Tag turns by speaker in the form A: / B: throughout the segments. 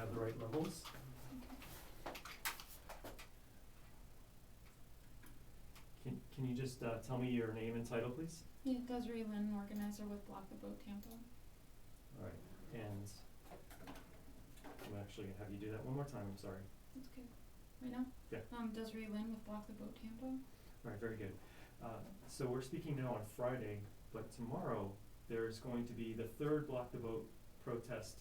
A: have the right levels. Can you just tell me your name and title, please?
B: Yeah, Dezeray Lyn, organizer with Block the Boat Tampa.
A: All right, and I'm actually gonna have you do that one more time. I'm sorry.
B: That's good. Right now?
A: Yeah.
B: Dezeray Lyn with Block the Boat Tampa.
A: All right, very good. So we're speaking now on Friday, but tomorrow there's going to be the third Block the Boat protest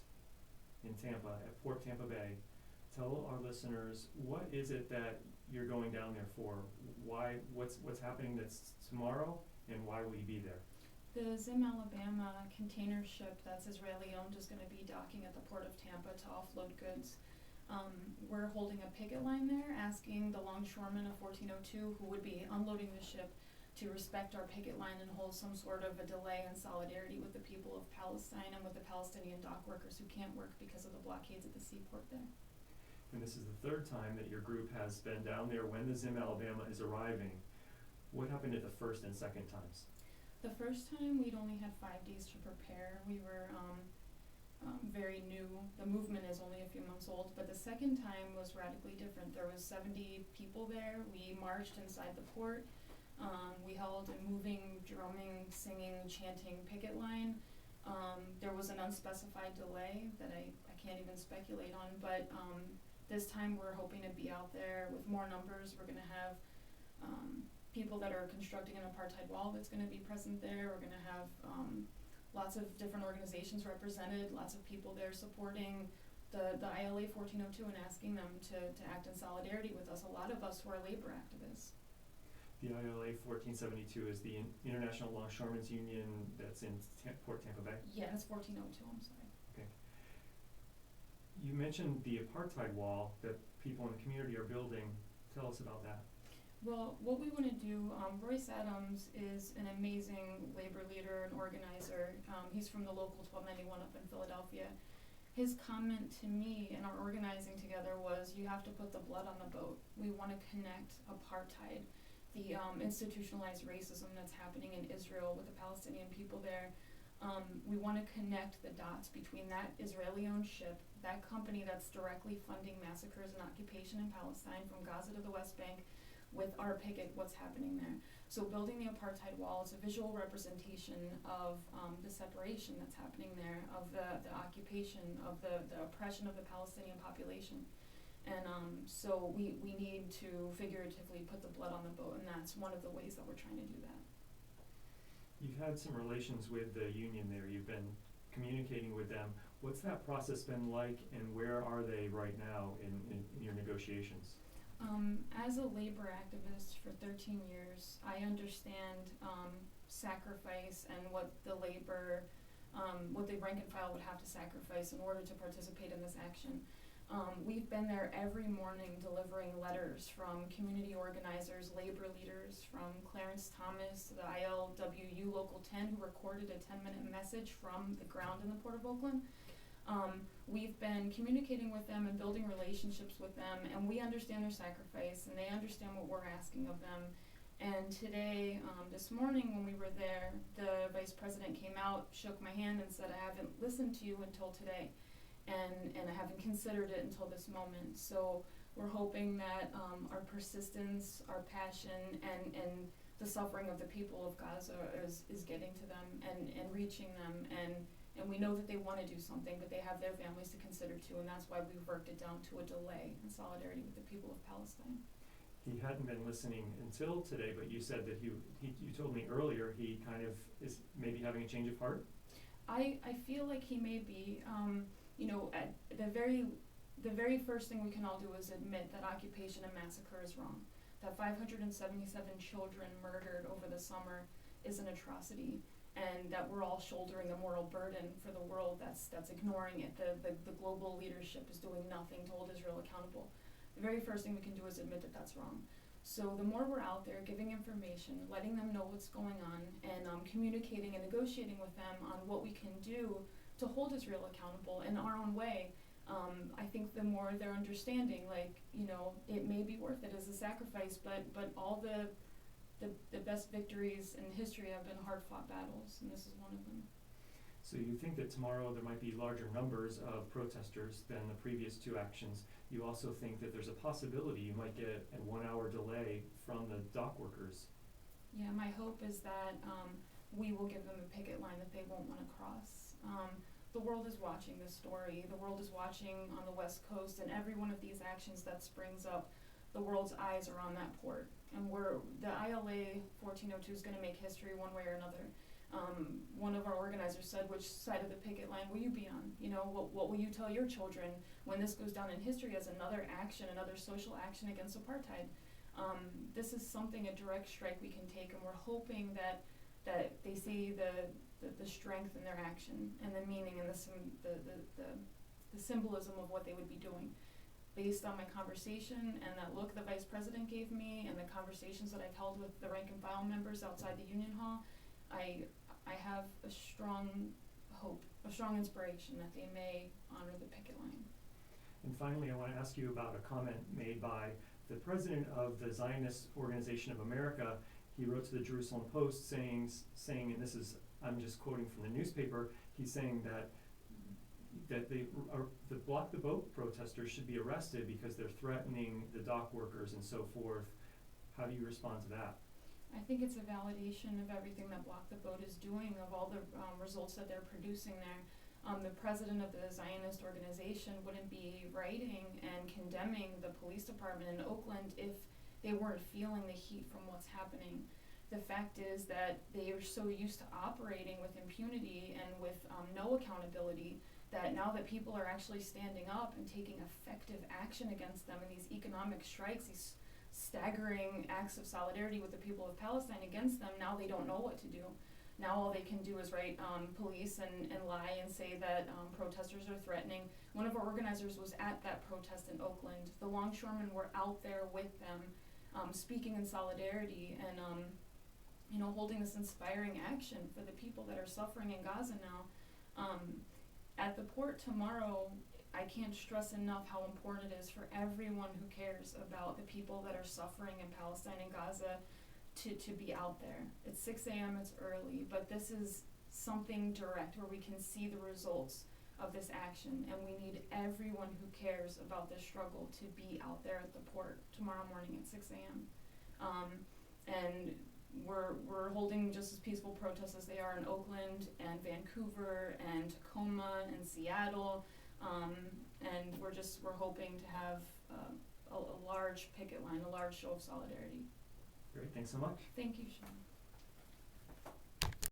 A: in Tampa at Port Tampa Bay. Tell our listeners, what is it that you're going down there for? Why? What's happening that's tomorrow, and why will you be there?
B: The Zim, Alabama container ship that's Israeli owned is going to be docking at the Port of Tampa to offload goods. We're holding a picket line there, asking the longshoremen of 1402 who would be unloading the ship to respect our picket line and hold some sort of a delay in solidarity with the people of Palestine and with the Palestinian dock workers who can't work because of the blockades at the seaport there.
A: And this is the third time that your group has been down there when the Zim, Alabama is arriving. What happened at the first and second times?
B: The first time we'd only had 5 days to prepare. We were very new. The movement is only a few months old, but the second time was radically different. There was 70 people there. We marched inside the port. We held a moving, drumming, singing, chanting picket line. There was an unspecified delay that I can't even speculate on, but this time we're hoping to be out there with more numbers. We're going to have people that are constructing an apartheid wall that's going to be present there. We're going to have lots of different organizations represented, lots of people there supporting the ILA 1402 and asking them to act in solidarity with us, a lot of us who are labor activists.
A: The ILA 1472 is the International Longshoremen's Union that's in Port Tampa Bay?
B: Yeah, it's 1402, I'm sorry.
A: Okay. You mentioned the apartheid wall that people in the community are building. Tell us about that.
B: Well, what we want to do, Royce Adams is an amazing labor leader and organizer. He's from the local 1291 up in Philadelphia. His comment to me in our organizing together was, you have to put the blood on the boat. We want to connect apartheid, the institutionalized racism that's happening in Israel with the Palestinian people there. We want to connect the dots between that Israeli-owned ship, that company that's directly funding massacres and occupation in Palestine from Gaza to the West Bank, with our picket, what's happening there. So building the apartheid wall is a visual representation of the separation that's happening there, of the occupation, of the oppression of the Palestinian population. And so we need to figuratively put the blood on the boat, and that's one of the ways that we're trying to do that.
A: You've had some relations with the union there. You've been communicating with them. What's that process been like, and where are they right now in your negotiations?
B: As a labor activist for 13 years, I understand sacrifice and what the labor, what the rank and file would have to sacrifice in order to participate in this action. We've been there every morning delivering letters from community organizers, labor leaders, from Clarence Thomas to the ILWU Local 10, who recorded a 10-minute message from the ground in the Port of Oakland. We've been communicating with them and building relationships with them, and we understand their sacrifice, and they understand what we're asking of them. And today, this morning when we were there, the vice president came out, shook my hand, and said, I haven't listened to you until today, and I haven't considered it until this moment. So we're hoping that our persistence, our passion, and the suffering of the people of Gaza is getting to them and reaching them, and we know that they want to do something, but they have their families to consider too, and that's why we've worked it down to a delay in solidarity with the people of Palestine.
A: He hadn't been listening until today, but you said that you told me earlier he kind of is maybe having a change of heart? I
B: feel like he may be. At the very first thing we can all do is admit that occupation and massacre is wrong. That 577 children murdered over the summer is an atrocity, and that we're all shouldering a moral burden for the world that's ignoring it. The global leadership is doing nothing to hold Israel accountable. The very first thing we can do is admit that that's wrong. So the more we're out there giving information, letting them know what's going on, and communicating and negotiating with them on what we can do to hold Israel accountable in our own way, I think the more they're understanding, it may be worth it as a sacrifice, but all the best victories in history have been hard-fought battles, and this is one of them.
A: So you think that tomorrow there might be larger numbers of protesters than the previous two actions. You also think that there's a possibility you might get a 1 hour delay from the dock workers.
B: Yeah, my hope is that we will give them a picket line that they won't want to cross. The world is watching this story. The world is watching on the West Coast, and every one of these actions that springs up, the world's eyes are on that port. And the ILA 1402 is going to make history one way or another. One of our organizers said, which side of the picket line will you be on? You know, what will you tell your children when this goes down in history as another action, another social action against apartheid? This is something, a direct strike we can take, and we're hoping that they see the strength in their action and the meaning and the symbolism of what they would be doing. Based on my conversation and that look the Vice President gave me and the conversations that I've held with the rank and file members outside the Union Hall, I have a strong hope, a strong inspiration that they may honor the picket line.
A: And finally, I want to ask you about a comment made by the president of the Zionist Organization of America. He wrote to the Jerusalem Post saying, and this is, I'm just quoting from the newspaper, he's saying that the Block the Boat protesters should be arrested because they're threatening the dock workers and so forth. How do you respond to that?
B: I think it's a validation of everything that Block the Boat is doing, of all the results that they're producing there. The president of the Zionist organization wouldn't be writing and condemning the police department in Oakland if they weren't feeling the heat from what's happening. The fact is that they are so used to operating with impunity and with no accountability that now that people are actually standing up and taking effective action against them in these economic strikes, these staggering acts of solidarity with the people of Palestine against them, now they don't know what to do. Now all they can do is write police and lie and say that protesters are threatening. One of our organizers was at that protest in Oakland. The longshoremen were out there with them, speaking in solidarity and holding this inspiring action for the people that are suffering in Gaza now. At the port tomorrow, I can't stress enough how important it is for everyone who cares about the people that are suffering in Palestine and Gaza to be out there. It's 6 a.m., it's early, but this is something direct where we can see the results of this action, and we need everyone who cares about this struggle to be out there at the port tomorrow morning at 6 a.m. And we're holding just as peaceful protests as they are in Oakland and Vancouver and Tacoma and Seattle, and we're hoping to have a large picket line, a large show of solidarity.
A: Great, thanks so much.
B: Thank you, Seán.